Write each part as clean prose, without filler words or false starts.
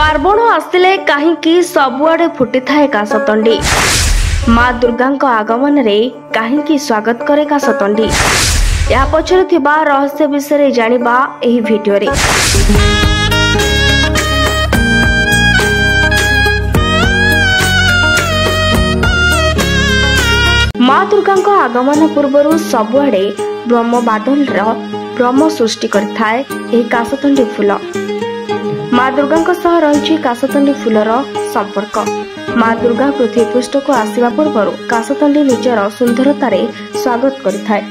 पार्वण आसिले कहीं सबुआडे फुटी थाए कासतंडी। माँ दुर्गा आगमन रे कहीं स्वागत करे कासतंडी। या पछरे थिबा रहस्य विषय जानिबा एही वीडियो रे। माँ दुर्गा आगमन पूर्व सबुआडे ब्रह्म बादल ब्रह्म सृष्टि करथाए एही कासतंडी फूल। माँ दुर्गा सह रही कासतंडी फूलर संपर्क। माँ दुर्गा पृथ्वी पृष्ठ को आसवा पूर्व कासतंडी निजर सुंदरतार स्वागत करिथाए।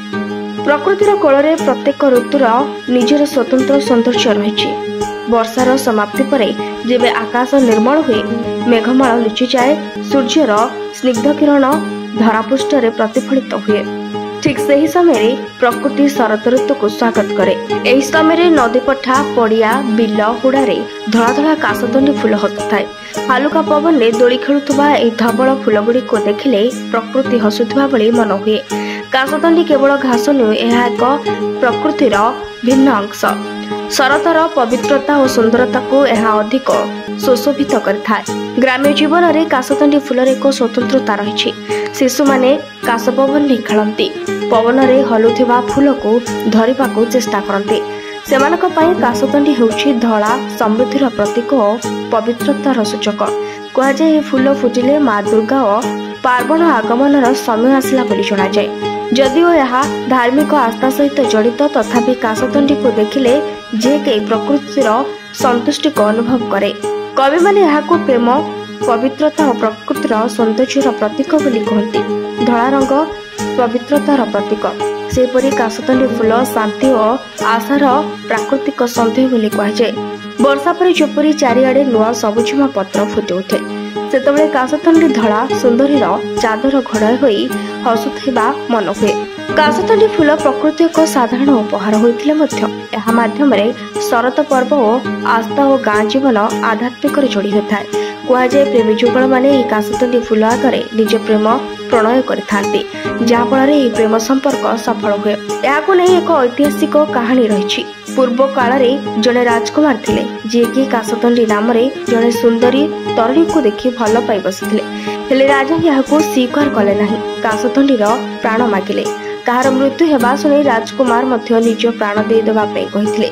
प्रकृतिर कोଳରେ प्रत्येक ऋतुर निजर स्वतंत्र सौंदर्य रही। वर्षार समाप्ति परे जेबे आकाश निर्मल हुए, मेघमाल लुचि जाए, सूर्यर स्निग्ध किरण धरापृष्ठ प्रतिफलित हुए, ठीक सही समय प्रकृति शरत ऋतु को स्वागत करे। एही समय नदी पठा पड़िया बिल हुड़ारे धड़ा धड़ा कासतंडी फूल हसुଥାଏ। हालुका पवन में दोली खेलुवा एही धवल फूल गुड़ी को देखिले प्रकृति हसुवा भली मन हुए। कासतंडी केवल घास नुहे, यह एक प्रकृतिर भिन्न अंश। शरतर पवित्रता और सुंदरता को यह अधिक सुशोभित करथाए। ग्राम्य जीवन में कासतंडी फूलर एक स्वतंत्रता रही। शिशु माने कास पवन में खेलती, पवन में हलुथिबा फूल को धरिबा को चेष्टा करते। सेमानक पई कासतंडी हेउछि धड़ा समृद्धिर प्रतीक और पवित्रतार सूचक। कह जाए फूल फुटिले माँ दुर्गा और पार्वण आगमन समय आसला बोली जणा जाए। जदिओ यह धार्मिक आस्था सहित जड़ित, तथापि कासतंडी को देखिले जे के प्रकृतिर संतुष्टि को अनुभव करे। कवि माने यहाको प्रेम, पवित्रता और प्रकृतिर सौंदर्यर प्रतीक बोली कहती। धड़ा रंग पवित्रतार प्रतीक, सेपरि कासतंडी फूल शांति और आशार प्राकृतिक सौंदर्य बोली कहुए। वर्षा पर जेपरि चारिआडे नुआ सबुजमा पत्र फुटी उठे, सेतबेले कासतंडी धड़ा सुंदरीर चादर घोड़ाई होई हसुथिबा मन हुए। कासतंडी फूल प्रकृति एक साधारण उपहार होइथिले मध्य एहा माध्यम रे शरत पर्व और आस्था और गाँ जीवन आध्यात्मिक जोड़ी होता है। कहुए प्रेमी जुगल माने एही कासतंडी फूल आगरे निज प्रेम प्रणय करथांती, जहाँफल एही प्रेम संपर्क सफल हुए। याकु नै एक ऐतिहासिक कहानी रही। पूर्व काल रे जड़े राजकुमार थिले, जे कि कासतंडी नाम रे जड़े सुंदरी तरुणी को देखि भल पाई बसिथिले। हेले राजा याकु स्वीकार कले नाही, कासतंडीर प्राण मागिले। कहार मृत्यु हेबा सुनी राजकुमार मध्य निज प्राण दे देबा पे कहिथिले,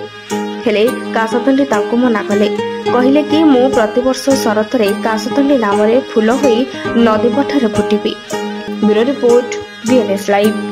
हेले कासतंडी तांकु मना कले। कहिले कि मु प्रतिवर्ष शरत रे कासतंडी नाम रे फूल होई नदी पठारे फुटिबी। Bureau report, BNS live.